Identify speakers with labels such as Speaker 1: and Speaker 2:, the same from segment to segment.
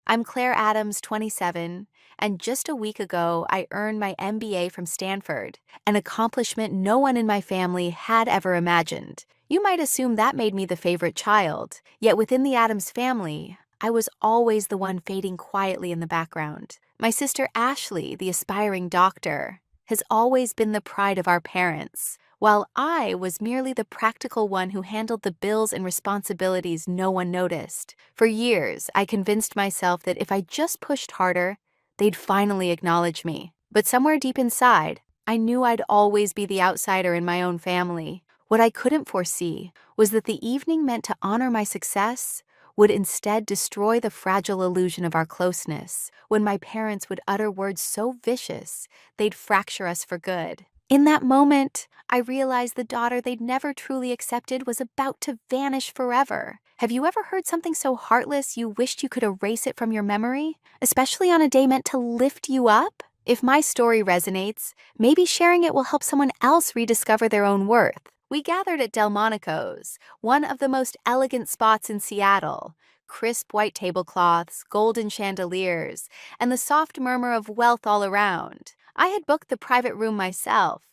Speaker 1: I'm Claire Adams, 27, and just a week ago, I earned my MBA from Stanford, an accomplishment no one in my family had ever imagined. You might assume that made me the favorite child, yet within the Adams family, I was always the one fading quietly in the background. My sister Ashley, the aspiring doctor, has always been the pride of our parents, while I was merely the practical one who handled the bills and responsibilities no one noticed. For years, I convinced myself that if I just pushed harder, they'd finally acknowledge me. But somewhere deep inside, I knew I'd always be the outsider in my own family. What I couldn't foresee was that the evening meant to honor my success would instead destroy the fragile illusion of our closeness, when my parents would utter words so vicious they'd fracture us for good. In that moment, I realized the daughter they'd never truly accepted was about to vanish forever. Have you ever heard something so heartless you wished you could erase it from your memory? Especially on a day meant to lift you up? If my story resonates, maybe sharing it will help someone else rediscover their own worth. We gathered at Delmonico's, one of the most elegant spots in Seattle. Crisp white tablecloths, golden chandeliers, and the soft murmur of wealth all around. I had booked the private room myself,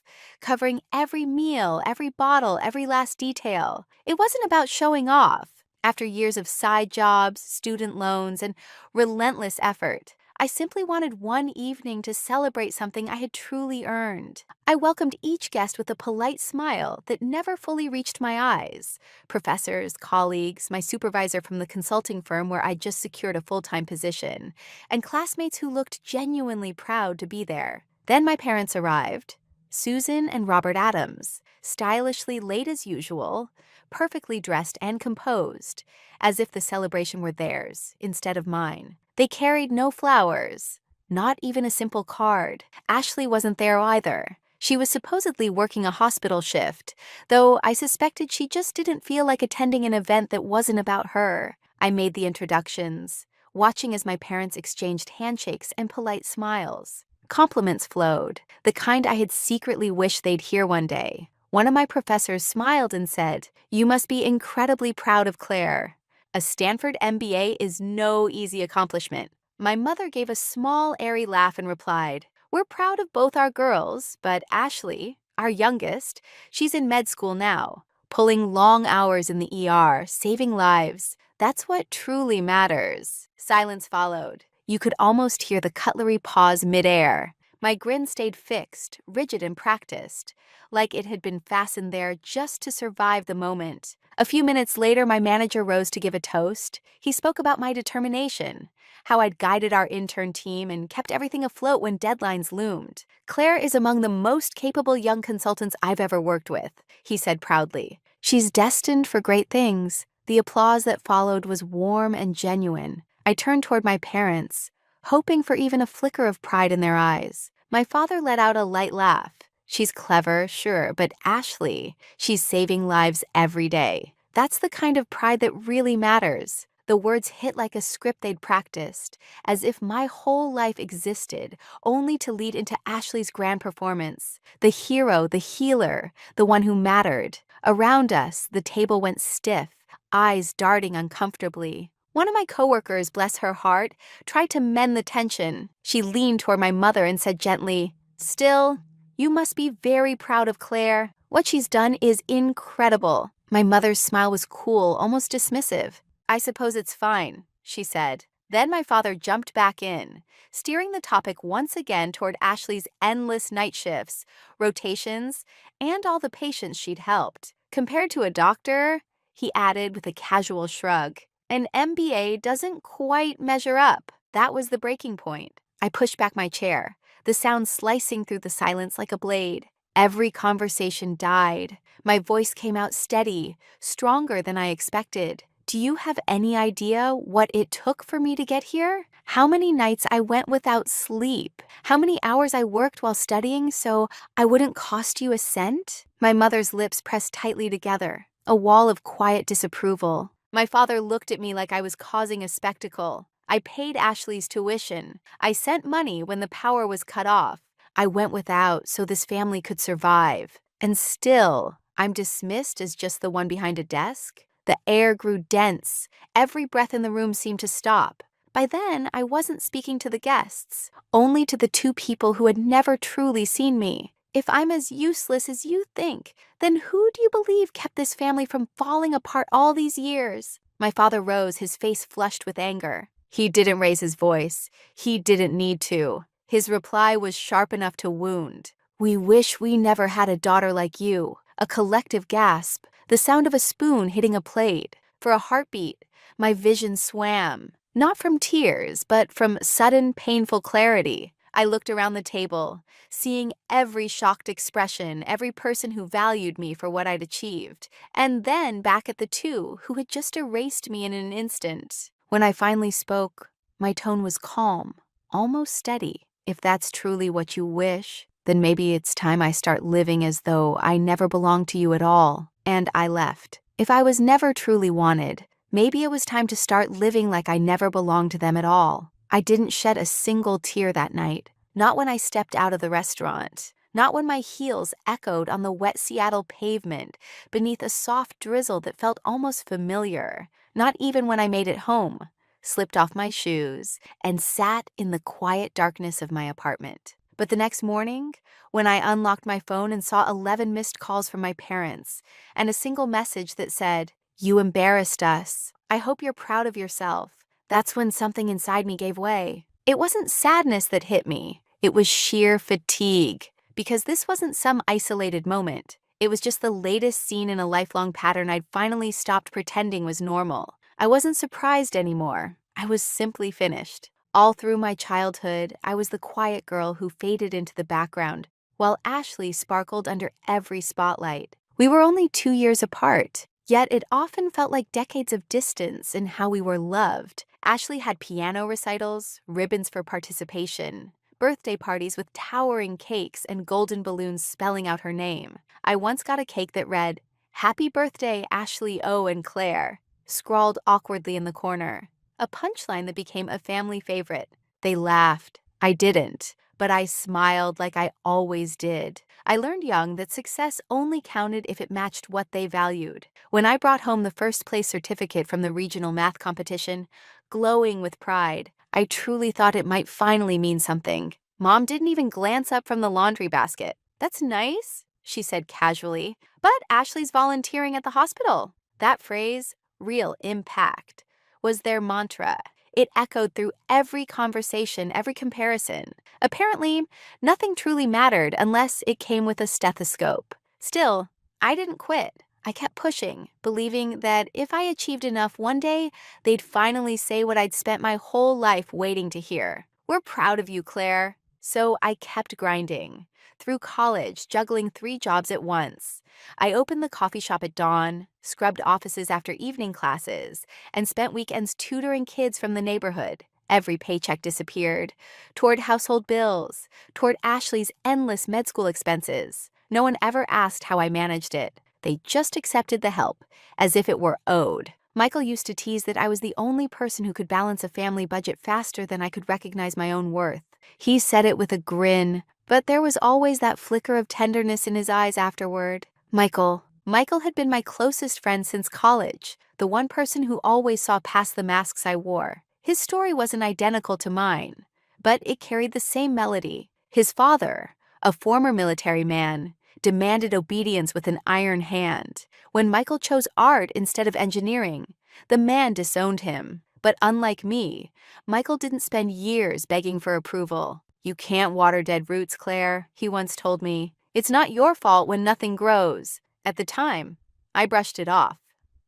Speaker 1: covering every meal, every bottle, every last detail. It wasn't about showing off. After years of side jobs, student loans, and relentless effort, I simply wanted one evening to celebrate something I had truly earned. I welcomed each guest with a polite smile that never fully reached my eyes. Professors, colleagues, my supervisor from the consulting firm where I'd just secured a full-time position, and classmates who looked genuinely proud to be there. Then my parents arrived, Susan and Robert Adams, stylishly late as usual, perfectly dressed and composed, as if the celebration were theirs instead of mine. They carried no flowers, not even a simple card. Ashley wasn't there either. She was supposedly working a hospital shift, though I suspected she just didn't feel like attending an event that wasn't about her. I made the introductions, watching as my parents exchanged handshakes and polite smiles. Compliments flowed, the kind I had secretly wished they'd hear one day. One of my professors smiled and said, "You must be incredibly proud of Claire. A Stanford MBA is no easy accomplishment." My mother gave a small, airy laugh and replied, "We're proud of both our girls, but Ashley, our youngest, she's in med school now, pulling long hours in the ER, saving lives. That's what truly matters." Silence followed. You could almost hear the cutlery pause midair. My grin stayed fixed, rigid and practiced, like it had been fastened there just to survive the moment. A few minutes later, my manager rose to give a toast. He spoke about my determination, how I'd guided our intern team and kept everything afloat when deadlines loomed. "Claire is among the most capable young consultants I've ever worked with," he said proudly. "She's destined for great things." The applause that followed was warm and genuine. I turned toward my parents, hoping for even a flicker of pride in their eyes. My father let out a light laugh. "She's clever, sure, but Ashley, she's saving lives every day. That's the kind of pride that really matters." The words hit like a script they'd practiced, as if my whole life existed only to lead into Ashley's grand performance. The hero, the healer, the one who mattered. Around us, the table went stiff, eyes darting uncomfortably. One of my coworkers, bless her heart, tried to mend the tension. She leaned toward my mother and said gently, "Still, you must be very proud of Claire. What she's done is incredible." My mother's smile was cool, almost dismissive. "I suppose it's fine," she said. Then my father jumped back in, steering the topic once again toward Ashley's endless night shifts, rotations, and all the patients she'd helped. "Compared to a doctor," he added with a casual shrug, "an MBA doesn't quite measure up." That was the breaking point. I pushed back my chair, the sound slicing through the silence like a blade. Every conversation died. My voice came out steady, stronger than I expected. "Do you have any idea what it took for me to get here? How many nights I went without sleep? How many hours I worked while studying so I wouldn't cost you a cent?" My mother's lips pressed tightly together, a wall of quiet disapproval. My father looked at me like I was causing a spectacle. I paid Ashley's tuition. I sent money when the power was cut off. I went without so this family could survive. And still, I'm dismissed as just the one behind a desk? The air grew dense. Every breath in the room seemed to stop. By then, I wasn't speaking to the guests, only to the two people who had never truly seen me. If I'm as useless as you think, then who do you believe kept this family from falling apart all these years? My father rose, his face flushed with anger. He didn't raise his voice. He didn't need to. His reply was sharp enough to wound. We wish we never had a daughter like you. A collective gasp, the sound of a spoon hitting a plate. For a heartbeat, my vision swam. Not from tears, but from sudden, painful clarity. I looked around the table, seeing every shocked expression, every person who valued me for what I'd achieved, and then back at the two who had just erased me in an instant. When I finally spoke, my tone was calm, almost steady. If that's truly what you wish, then maybe it's time I start living as though I never belonged to you at all. And I left. If I was never truly wanted, maybe it was time to start living like I never belonged to them at all. I didn't shed a single tear that night. Not when I stepped out of the restaurant. Not when my heels echoed on the wet Seattle pavement beneath a soft drizzle that felt almost familiar. Not even when I made it home, slipped off my shoes, and sat in the quiet darkness of my apartment. But the next morning, when I unlocked my phone and saw 11 missed calls from my parents and a single message that said, "You embarrassed us. I hope you're proud of yourself," that's when something inside me gave way. It wasn't sadness that hit me. It was sheer fatigue. Because this wasn't some isolated moment. It was just the latest scene in a lifelong pattern I'd finally stopped pretending was normal. I wasn't surprised anymore. I was simply finished. All through my childhood, I was the quiet girl who faded into the background, while Ashley sparkled under every spotlight. We were only 2 years apart, yet it often felt like decades of distance in how we were loved. Ashley had piano recitals, ribbons for participation, birthday parties with towering cakes and golden balloons spelling out her name. I once got a cake that read, "Happy birthday, Ashley O and Claire," scrawled awkwardly in the corner. A punchline that became a family favorite. They laughed. I didn't, but I smiled like I always did. I learned young that success only counted if it matched what they valued. When I brought home the first place certificate from the regional math competition, glowing with pride, I truly thought it might finally mean something. Mom didn't even glance up from the laundry basket. "That's nice," she said casually, "but Ashley's volunteering at the hospital." That phrase, real impact, was their mantra. It echoed through every conversation, every comparison. Apparently, nothing truly mattered unless it came with a stethoscope. Still, I didn't quit. I kept pushing, believing that if I achieved enough one day, they'd finally say what I'd spent my whole life waiting to hear. "We're proud of you, Claire." So I kept grinding. Through college, juggling 3 jobs at once. I opened the coffee shop at dawn, scrubbed offices after evening classes, and spent weekends tutoring kids from the neighborhood. Every paycheck disappeared. Toward household bills, toward Ashley's endless med school expenses. No one ever asked how I managed it. They just accepted the help, as if it were owed. Michael used to tease that I was the only person who could balance a family budget faster than I could recognize my own worth. He said it with a grin, but there was always that flicker of tenderness in his eyes afterward. Michael had been my closest friend since college, the one person who always saw past the masks I wore. His story wasn't identical to mine, but it carried the same melody. His father, a former military man, demanded obedience with an iron hand. When Michael chose art instead of engineering, the man disowned him. But unlike me, Michael didn't spend years begging for approval. "You can't water dead roots, Claire," he once told me. "It's not your fault when nothing grows." At the time, I brushed it off,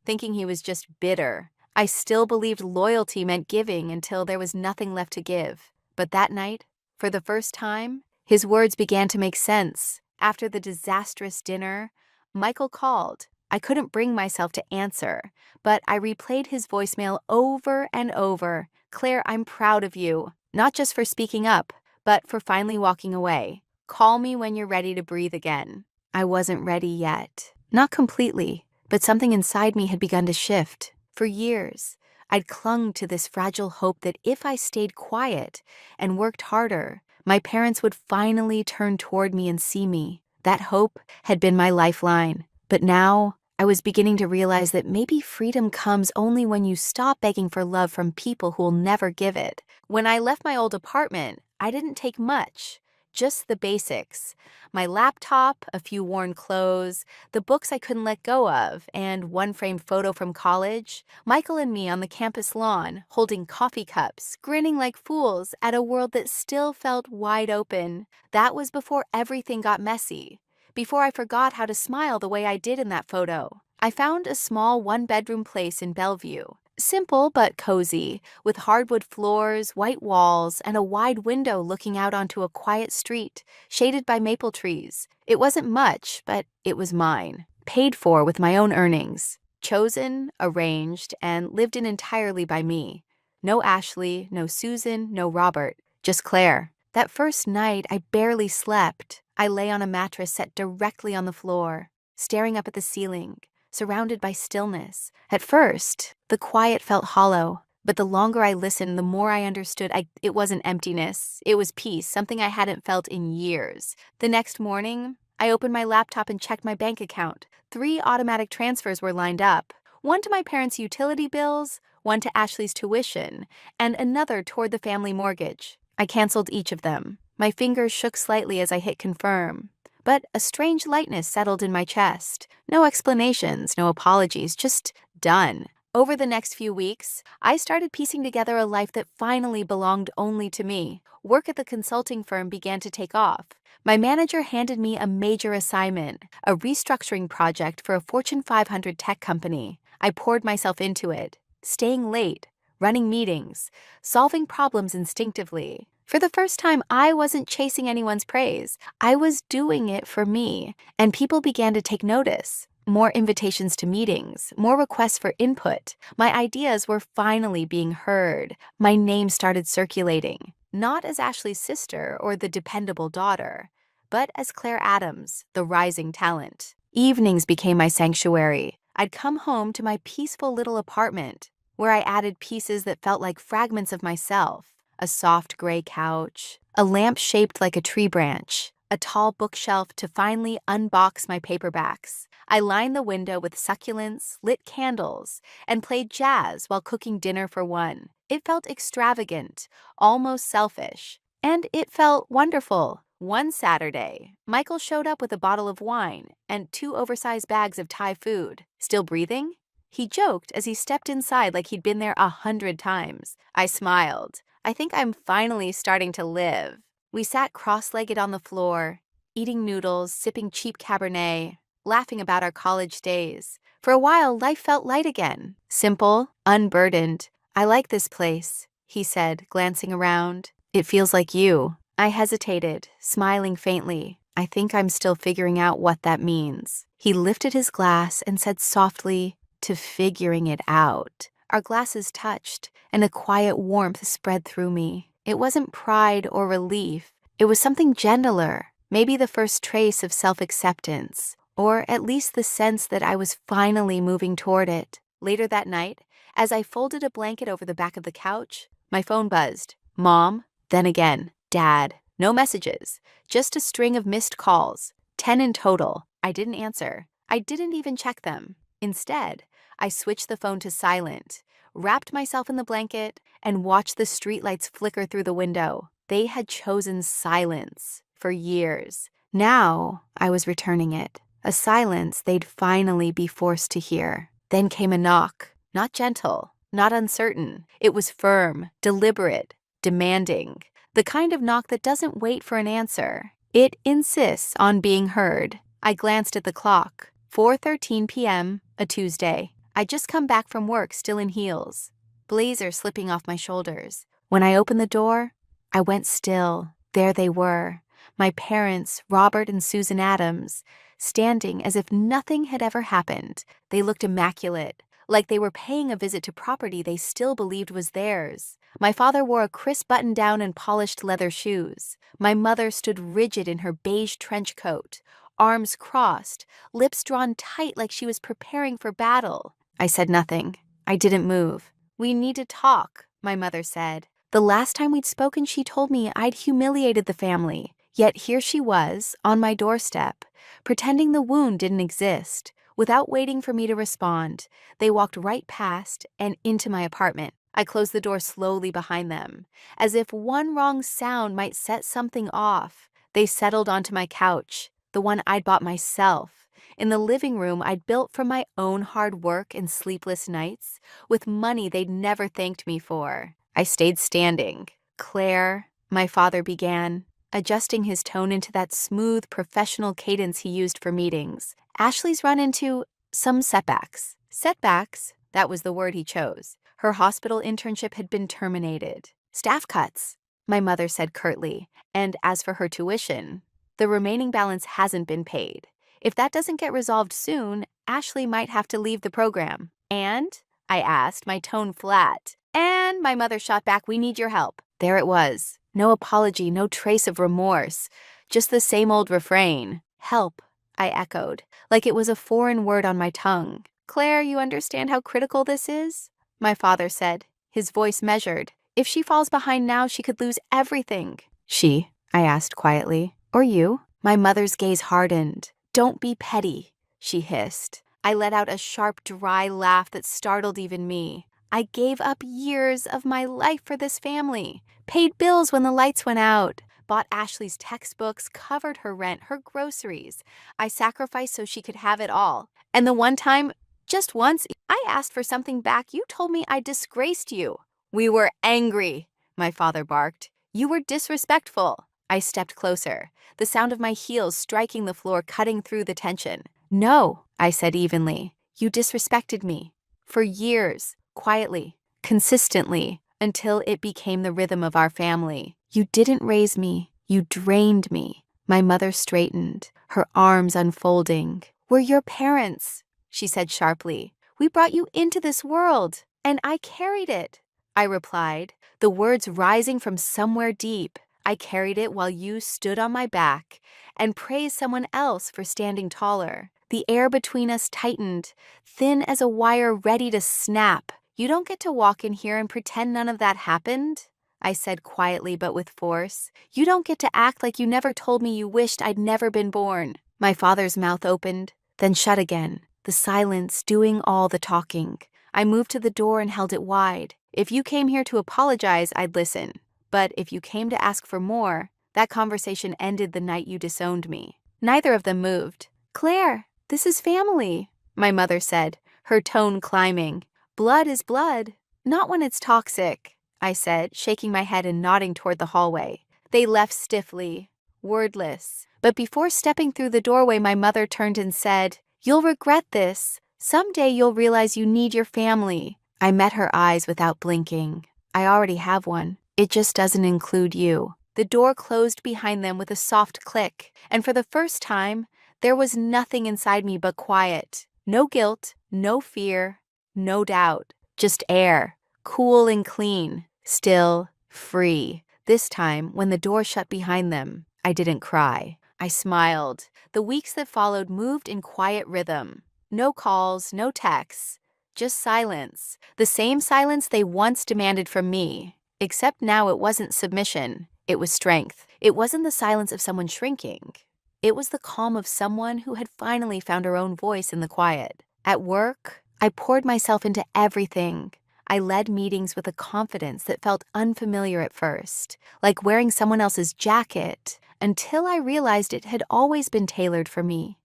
Speaker 1: thinking he was just bitter. I still believed loyalty meant giving until there was nothing left to give. But that night, for the first time, his words began to make sense. After the disastrous dinner, Michael called. I couldn't bring myself to answer, but I replayed his voicemail over and over. "Claire, I'm proud of you, not just for speaking up, but for finally walking away. Call me when you're ready to breathe again." I wasn't ready yet. Not completely, but something inside me had begun to shift. For years, I'd clung to this fragile hope that if I stayed quiet and worked harder, my parents would finally turn toward me and see me. That hope had been my lifeline. But now, I was beginning to realize that maybe freedom comes only when you stop begging for love from people who will never give it. When I left my old apartment, I didn't take much, just the basics. My laptop, a few worn clothes, the books I couldn't let go of, and one framed photo from college. Michael and me on the campus lawn, holding coffee cups, grinning like fools at a world that still felt wide open. That was before everything got messy. Before I forgot how to smile the way I did in that photo. I found a small one-bedroom place in Bellevue. Simple but cozy, with hardwood floors, white walls, and a wide window looking out onto a quiet street, shaded by maple trees. It wasn't much, but it was mine. Paid for with my own earnings. Chosen, arranged, and lived in entirely by me. No Ashley, no Susan, no Robert, just Claire. That first night, I barely slept. I lay on a mattress set directly on the floor, staring up at the ceiling, surrounded by stillness. At first, the quiet felt hollow, but the longer I listened, the more I understood it wasn't emptiness. It was peace, something I hadn't felt in years. The next morning, I opened my laptop and checked my bank account. 3 automatic transfers were lined up. One to my parents' utility bills, one to Ashley's tuition, and another toward the family mortgage. I canceled each of them. My fingers shook slightly as I hit confirm. But a strange lightness settled in my chest. No explanations, no apologies, just done. Over the next few weeks, I started piecing together a life that finally belonged only to me. Work at the consulting firm began to take off. My manager handed me a major assignment, a restructuring project for a Fortune 500 tech company. I poured myself into it, staying late, running meetings, solving problems instinctively. For the first time, I wasn't chasing anyone's praise. I was doing it for me, and people began to take notice. More invitations to meetings, more requests for input. My ideas were finally being heard. My name started circulating, not as Ashley's sister or the dependable daughter, but as Claire Adams, the rising talent. Evenings became my sanctuary. I'd come home to my peaceful little apartment, where I added pieces that felt like fragments of myself. A soft gray couch, a lamp shaped like a tree branch, a tall bookshelf to finally unbox my paperbacks. I lined the window with succulents, lit candles, and played jazz while cooking dinner for one. It felt extravagant, almost selfish, and it felt wonderful. One Saturday, Michael showed up with a bottle of wine and 2 oversized bags of Thai food. Still breathing? He joked as he stepped inside like he'd been there 100 times. I smiled. I think I'm finally starting to live. We sat cross-legged on the floor, eating noodles, sipping cheap Cabernet, laughing about our college days. For a while, life felt light again. Simple, unburdened. I like this place, he said, glancing around. It feels like you. I hesitated, smiling faintly. I think I'm still figuring out what that means. He lifted his glass and said softly, to figuring it out. Our glasses touched, and a quiet warmth spread through me. It wasn't pride or relief. It was something gentler, maybe the first trace of self-acceptance, or at least the sense that I was finally moving toward it. Later that night, as I folded a blanket over the back of the couch, my phone buzzed. Mom, then again, Dad. No messages, just a string of missed calls, 10 in total. I didn't answer. I didn't even check them. Instead, I switched the phone to silent, wrapped myself in the blanket, and watched the streetlights flicker through the window. They had chosen silence for years. Now I was returning it, a silence they'd finally be forced to hear. Then came a knock, not gentle, not uncertain. It was firm, deliberate, demanding, the kind of knock that doesn't wait for an answer. It insists on being heard. I glanced at the clock. 4:13 p.m., a Tuesday. I'd just come back from work, still in heels, blazer slipping off my shoulders. When I opened the door, I went still. There they were, my parents, Robert and Susan Adams, standing as if nothing had ever happened. They looked immaculate, like they were paying a visit to property they still believed was theirs. My father wore a crisp button-down and polished leather shoes. My mother stood rigid in her beige trench coat, arms crossed, lips drawn tight like she was preparing for battle. I said nothing. I didn't move. We need to talk, my mother said. The last time we'd spoken, she told me I'd humiliated the family. Yet here she was, on my doorstep, pretending the wound didn't exist. Without waiting for me to respond, they walked right past and into my apartment. I closed the door slowly behind them. As if one wrong sound might set something off, they settled onto my couch, the one I'd bought myself, in the living room I'd built from my own hard work and sleepless nights, with money they'd never thanked me for. I stayed standing. "Claire," my father began, adjusting his tone into that smooth, professional cadence he used for meetings. "Ashley's run into some setbacks." Setbacks? That was the word he chose. Her hospital internship had been terminated. "Staff cuts," my mother said curtly, "and as for her tuition, the remaining balance hasn't been paid. If that doesn't get resolved soon, Ashley might have to leave the program." "And?" I asked, my tone flat. "And," my mother shot back, "we need your help." There it was. No apology, no trace of remorse. Just the same old refrain. "Help," I echoed, like it was a foreign word on my tongue. "Claire, you understand how critical this is?" My father said, his voice measured. "If she falls behind now, she could lose everything." "She?" I asked quietly. "Or you?" My mother's gaze hardened. "Don't be petty," she hissed. I let out a sharp, dry laugh that startled even me. "I gave up years of my life for this family, paid bills when the lights went out, bought Ashley's textbooks, covered her rent, her groceries. I sacrificed so she could have it all. And the one time, just once, I asked for something back, you told me I disgraced you." "We were angry," my father barked. "You were disrespectful." I stepped closer, the sound of my heels striking the floor cutting through the tension. "No," I said evenly. "You disrespected me. For years, quietly, consistently, until it became the rhythm of our family. You didn't raise me. You drained me." My mother straightened, her arms unfolding. "We're your parents," she said sharply. "We brought you into this world, and I carried it." I replied, the words rising from somewhere deep. "I carried it while you stood on my back and praised someone else for standing taller." The air between us tightened, thin as a wire ready to snap. "You don't get to walk in here and pretend none of that happened," I said quietly but with force. "You don't get to act like you never told me you wished I'd never been born." My father's mouth opened, then shut again, the silence doing all the talking. I moved to the door and held it wide. "If you came here to apologize, I'd listen. But if you came to ask for more, that conversation ended the night you disowned me." Neither of them moved. "Claire, this is family," my mother said, her tone climbing. "Blood is blood, not when it's toxic," I said, shaking my head and nodding toward the hallway. They left stiffly, wordless. But before stepping through the doorway, my mother turned and said, "You'll regret this. Someday you'll realize you need your family." I met her eyes without blinking. "I already have one. It just doesn't include you." The door closed behind them with a soft click, and for the first time, there was nothing inside me but quiet. No guilt, no fear, no doubt. Just air, cool and clean, still, free. This time, when the door shut behind them, I didn't cry. I smiled. The weeks that followed moved in quiet rhythm. No calls, no texts, just silence. The same silence they once demanded from me. Except now it wasn't submission, it was strength. It wasn't the silence of someone shrinking. It was the calm of someone who had finally found her own voice in the quiet. At work, I poured myself into everything. I led meetings with a confidence that felt unfamiliar at first, like wearing someone else's jacket, until I realized it had always been tailored for me.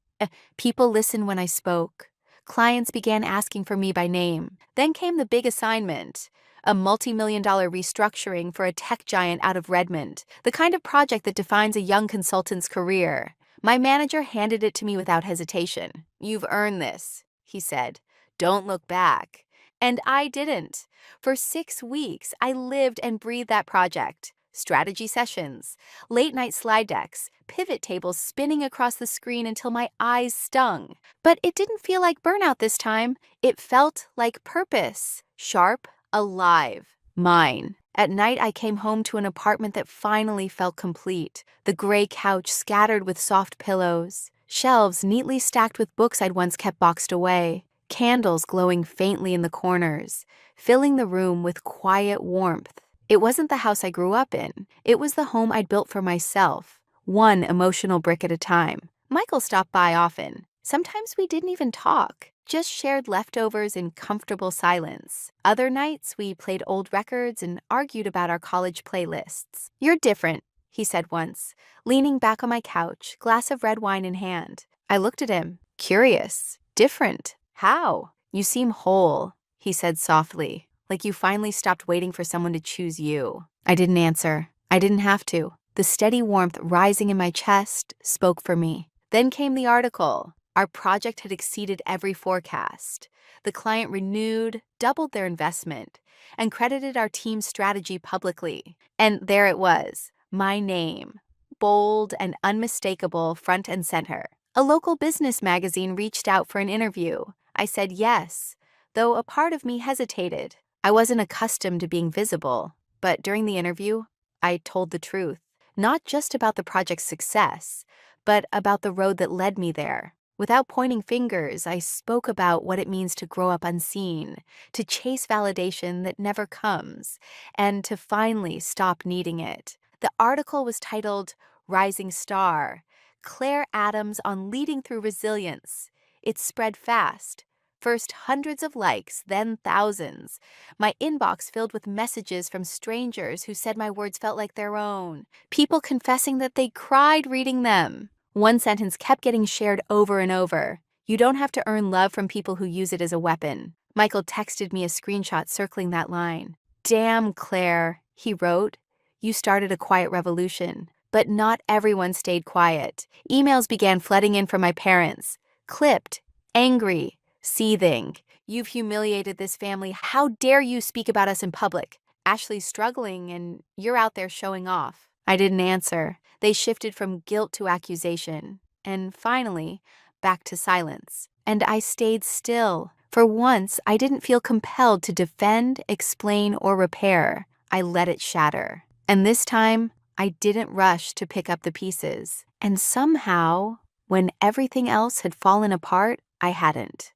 Speaker 1: People listened when I spoke. Clients began asking for me by name. Then came the big assignment, a multi-million-dollar restructuring for a tech giant out of Redmond, the kind of project that defines a young consultant's career. My manager handed it to me without hesitation. "You've earned this," he said. "Don't look back." And I didn't. For 6 weeks, I lived and breathed that project. Strategy sessions, late-night slide decks, pivot tables spinning across the screen until my eyes stung. But it didn't feel like burnout this time. It felt like purpose. Sharp, alive, mine. At night, I came home to an apartment that finally felt complete. The gray couch scattered with soft pillows, shelves neatly stacked with books I'd once kept boxed away, candles glowing faintly in the corners, filling the room with quiet warmth. It wasn't the house I grew up in. It was the home I'd built for myself, one emotional brick at a time. Michael stopped by often, Sometimes we didn't even talk, just shared leftovers in comfortable silence. Other nights, we played old records and argued about our college playlists. "You're different," he said once, leaning back on my couch, glass of red wine in hand. I looked at him, curious. "Different? How?" "You seem whole," he said softly, "like you finally stopped waiting for someone to choose you." I didn't answer. I didn't have to. The steady warmth rising in my chest spoke for me. Then came the article. Our project had exceeded every forecast. The client renewed, doubled their investment, and credited our team's strategy publicly. And there it was, my name, bold and unmistakable, front and center. A local business magazine reached out for an interview. I said yes, though a part of me hesitated. I wasn't accustomed to being visible, but during the interview, I told the truth, not just about the project's success, but about the road that led me there. Without pointing fingers, I spoke about what it means to grow up unseen, to chase validation that never comes, and to finally stop needing it. The article was titled Rising Star, Claire Adams on Leading Through Resilience. It spread fast. First hundreds of likes, then thousands. My inbox filled with messages from strangers who said my words felt like their own. People confessing that they cried reading them. One sentence kept getting shared over and over. "You don't have to earn love from people who use it as a weapon." Michael texted me a screenshot circling that line. "Damn, Claire," he wrote. "You started a quiet revolution." But not everyone stayed quiet. Emails began flooding in from my parents. Clipped, angry, seething. "You've humiliated this family. How dare you speak about us in public? Ashley's struggling and you're out there showing off." I didn't answer. They shifted from guilt to accusation, and finally, back to silence. And I stayed still. For once, I didn't feel compelled to defend, explain, or repair. I let it shatter. And this time, I didn't rush to pick up the pieces. And somehow, when everything else had fallen apart, I hadn't.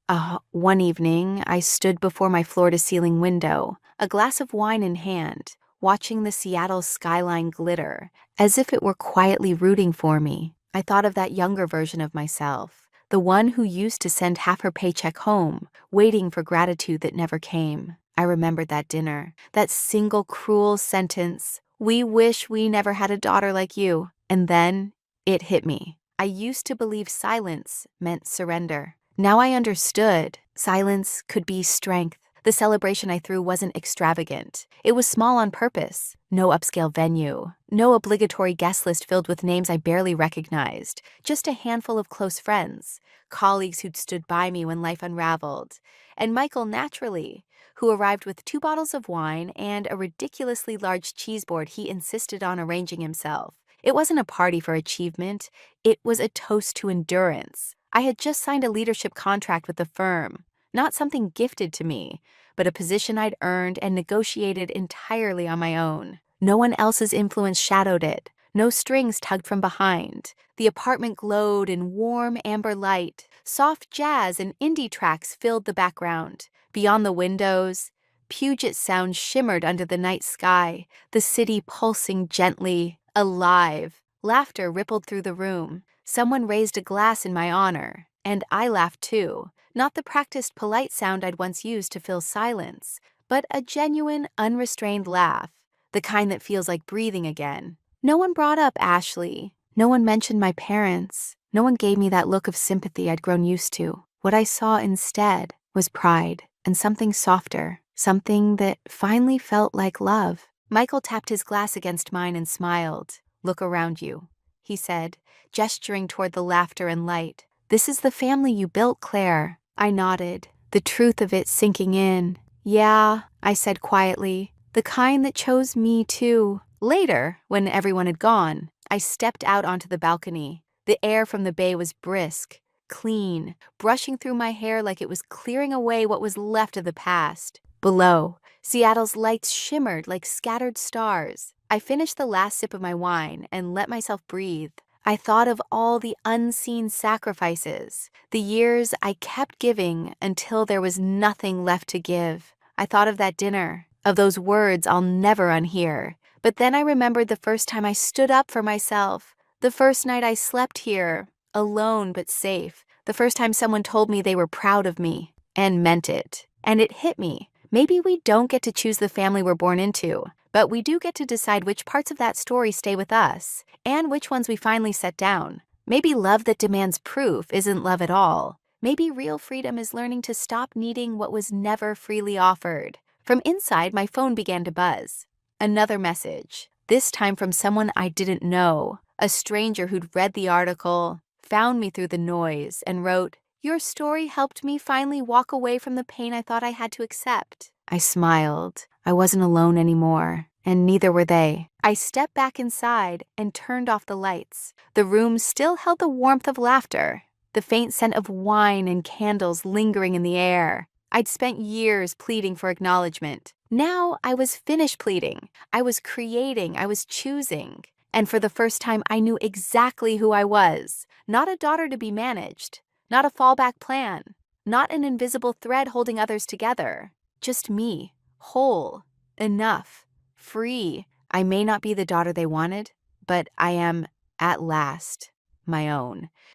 Speaker 1: One evening, I stood before my floor-to-ceiling window, a glass of wine in hand, watching the Seattle skyline glitter, as if it were quietly rooting for me. I thought of that younger version of myself, the one who used to send half her paycheck home, waiting for gratitude that never came. I remembered that dinner, that single cruel sentence, "We wish we never had a daughter like you." And then it hit me. I used to believe silence meant surrender. Now I understood. Silence could be strength. The celebration I threw wasn't extravagant. It was small on purpose. No upscale venue. No obligatory guest list filled with names I barely recognized. Just a handful of close friends, colleagues who'd stood by me when life unraveled. And Michael, naturally, who arrived with 2 bottles of wine and a ridiculously large cheese board he insisted on arranging himself. It wasn't a party for achievement. It was a toast to endurance. I had just signed a leadership contract with the firm. Not something gifted to me, but a position I'd earned and negotiated entirely on my own. No one else's influence shadowed it. No strings tugged from behind. The apartment glowed in warm amber light. Soft jazz and indie tracks filled the background. Beyond the windows, Puget Sound shimmered under the night sky, the city pulsing gently, alive. Laughter rippled through the room. Someone raised a glass in my honor, and I laughed too. Not the practiced polite sound I'd once used to fill silence, but a genuine, unrestrained laugh, the kind that feels like breathing again. No one brought up Ashley. No one mentioned my parents. No one gave me that look of sympathy I'd grown used to. What I saw instead was pride and something softer, something that finally felt like love. Michael tapped his glass against mine and smiled. "Look around you," he said, gesturing toward the laughter and light. "This is the family you built, Claire." I nodded, the truth of it sinking in. "Yeah," I said quietly, "the kind that chose me too." Later, when everyone had gone, I stepped out onto the balcony. The air from the bay was brisk, clean, brushing through my hair like it was clearing away what was left of the past. Below, Seattle's lights shimmered like scattered stars. I finished the last sip of my wine and let myself breathe. I thought of all the unseen sacrifices, the years I kept giving until there was nothing left to give. I thought of that dinner, of those words I'll never unhear. But then I remembered the first time I stood up for myself, the first night I slept here, alone but safe, The first time someone told me they were proud of me and meant it. And it hit me. Maybe we don't get to choose the family we're born into, but we do get to decide which parts of that story stay with us and which ones we finally set down. Maybe love that demands proof isn't love at all. Maybe real freedom is learning to stop needing what was never freely offered. From inside, my phone began to buzz. Another message, this time from someone I didn't know, a stranger who'd read the article, found me through the noise, and wrote, "Your story helped me finally walk away from the pain I thought I had to accept." I smiled. I wasn't alone anymore, and neither were they. I stepped back inside and turned off the lights. The room still held the warmth of laughter, the faint scent of wine and candles lingering in the air. I'd spent years pleading for acknowledgement. Now I was finished pleading. I was creating, I was choosing. And for the first time, I knew exactly who I was. Not a daughter to be managed. Not a fallback plan. Not an invisible thread holding others together. Just me. Whole. Enough. Free. I may not be the daughter they wanted, but I am, at last, my own.